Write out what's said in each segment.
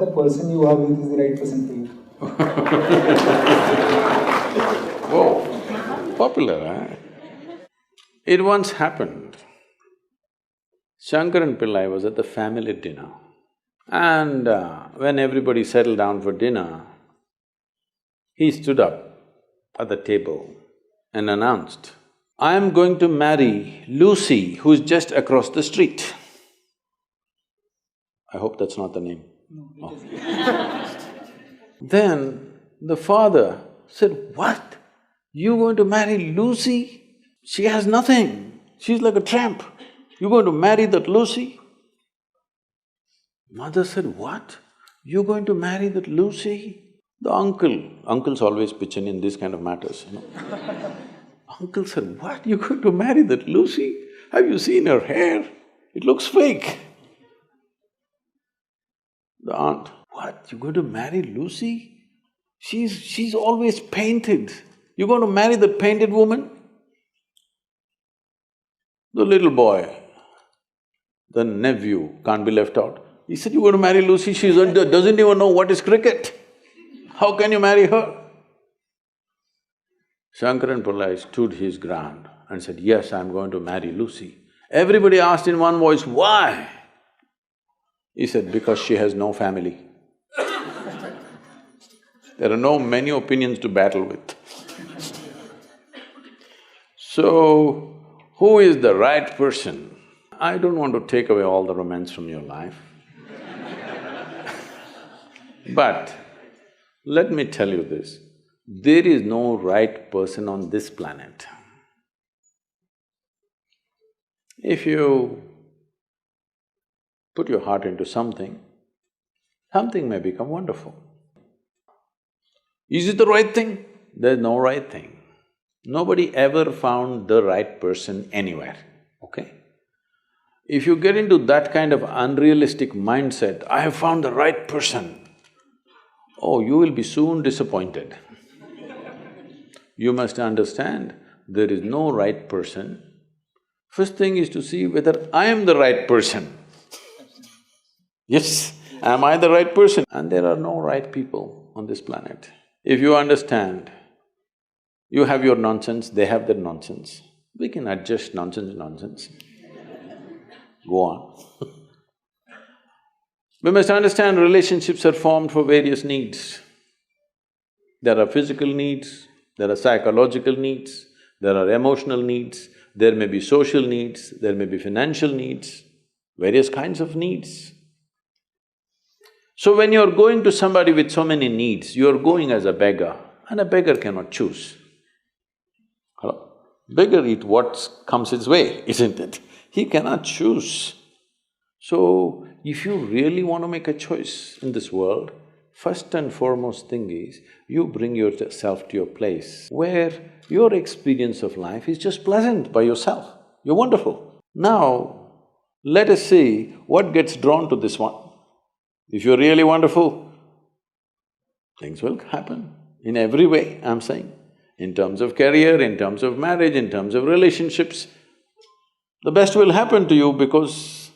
the person you are with is the right person for you? Whoa, popular, eh? It once happened. Shankaran Pillai was at the family dinner and when everybody settled down for dinner, he stood up at the table and announced, "I am going to marry Lucy, who's just across the street." I hope that's not the name. No, it is. Then the father said, "What? You going to marry Lucy? She has nothing. She's like a tramp. You're going to marry that Lucy?" Mother said, "What? You're going to marry that Lucy?" The uncles always pitch in these kind of matters, you know. Uncle said, "What? You're going to marry that Lucy? Have you seen her hair? It looks fake." The aunt, "What? You're going to marry Lucy? She's always painted. You're going to marry that painted woman?" The little boy, the nephew, can't be left out. He said, "You're going to marry Lucy, she doesn't even know what is cricket. How can you marry her?" Shankaran Pillai stood his ground and said, "Yes, I'm going to marry Lucy." Everybody asked in one voice, "Why?" He said, "Because she has no family." There are no many opinions to battle with. So, who is the right person? I don't want to take away all the romance from your life. But let me tell you this, there is no right person on this planet. If you put your heart into something, something may become wonderful. Is it the right thing? There's no right thing. Nobody ever found the right person anywhere, okay? If you get into that kind of unrealistic mindset, "I have found the right person," oh, you will be soon disappointed. You must understand, there is no right person. First thing is to see whether I am the right person. Yes, am I the right person? And there are no right people on this planet. If you understand, you have your nonsense, they have their nonsense, we can adjust nonsense. Go on. We must understand relationships are formed for various needs. There are physical needs, there are psychological needs, there are emotional needs, there may be social needs, there may be financial needs, various kinds of needs. So when you're going to somebody with so many needs, you're going as a beggar, and a beggar cannot choose. Hello? Beggar eat what comes his way, isn't it? He cannot choose. So, if you really want to make a choice in this world, first and foremost thing is, you bring yourself to your place where your experience of life is just pleasant by yourself. You're wonderful. Now, let us see what gets drawn to this one. If you're really wonderful, things will happen in every way, I'm saying. In terms of career, in terms of marriage, in terms of relationships, the best will happen to you because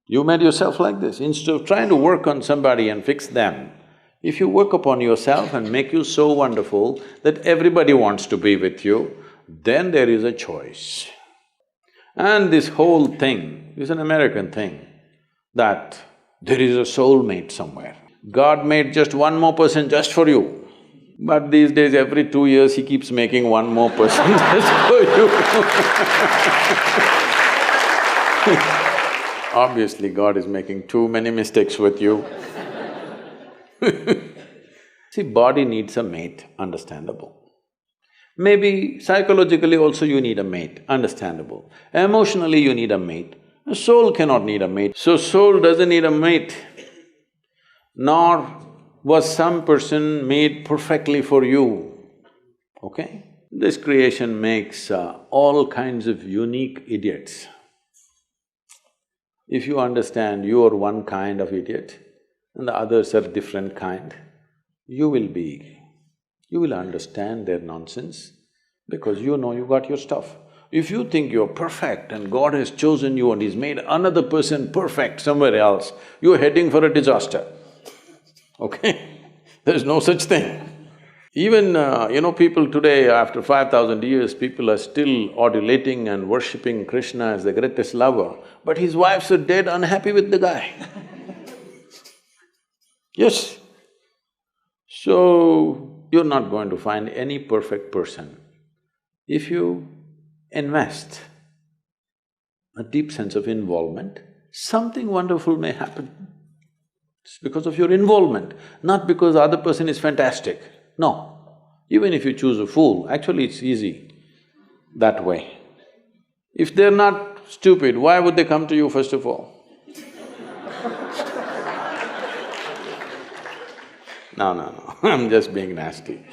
you made yourself like this. Instead of trying to work on somebody and fix them, if you work upon yourself and make you so wonderful that everybody wants to be with you, then there is a choice. And this whole thing is an American thing, that there is a soulmate somewhere. God made just one more person just for you, but these days every 2 years he keeps making one more person just for you. Obviously, God is making too many mistakes with you. See, body needs a mate, understandable. Maybe psychologically also you need a mate, understandable. Emotionally you need a mate. A soul cannot need a mate. So soul doesn't need a mate, nor was some person made perfectly for you, okay? This creation makes all kinds of unique idiots. If you understand you are one kind of idiot and the others are different kind, you will understand their nonsense because you know you got your stuff. If you think you're perfect and God has chosen you and He's made another person perfect somewhere else, you're heading for a disaster. okay? There's no such thing. Even, people today, after 5,000 years, people are still adulating and worshipping Krishna as the greatest lover, but his wives are dead unhappy with the guy. Yes. So, you're not going to find any perfect person. If you invest a deep sense of involvement, something wonderful may happen. It's because of your involvement, not because the other person is fantastic. No. Even if you choose a fool, actually it's easy that way. If they're not stupid, why would they come to you first of all? No, I'm just being nasty.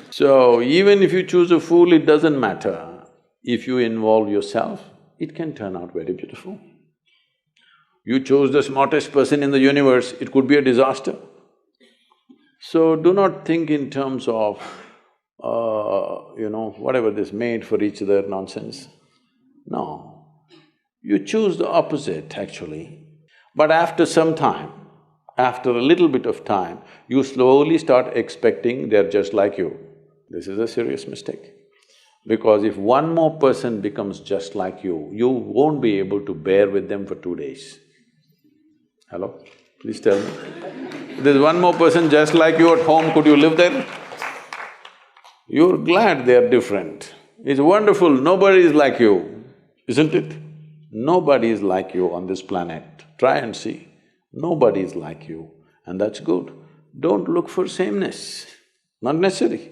So, even if you choose a fool, it doesn't matter. If you involve yourself, it can turn out very beautiful. You chose the smartest person in the universe, it could be a disaster. So, do not think in terms of, whatever this made for each other nonsense. No, you choose the opposite actually. But after some time, after a little bit of time, you slowly start expecting they're just like you. This is a serious mistake. Because if one more person becomes just like you won't be able to bear with them for 2 days. Hello? Please tell me. If there's one more person just like you at home, could you live there? You're glad they're different. It's wonderful, nobody is like you, isn't it? Nobody is like you on this planet. Try and see. Nobody is like you, and that's good. Don't look for sameness, not necessary.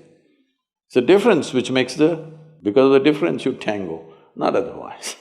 It's a difference which makes the… because of the difference you tango, not otherwise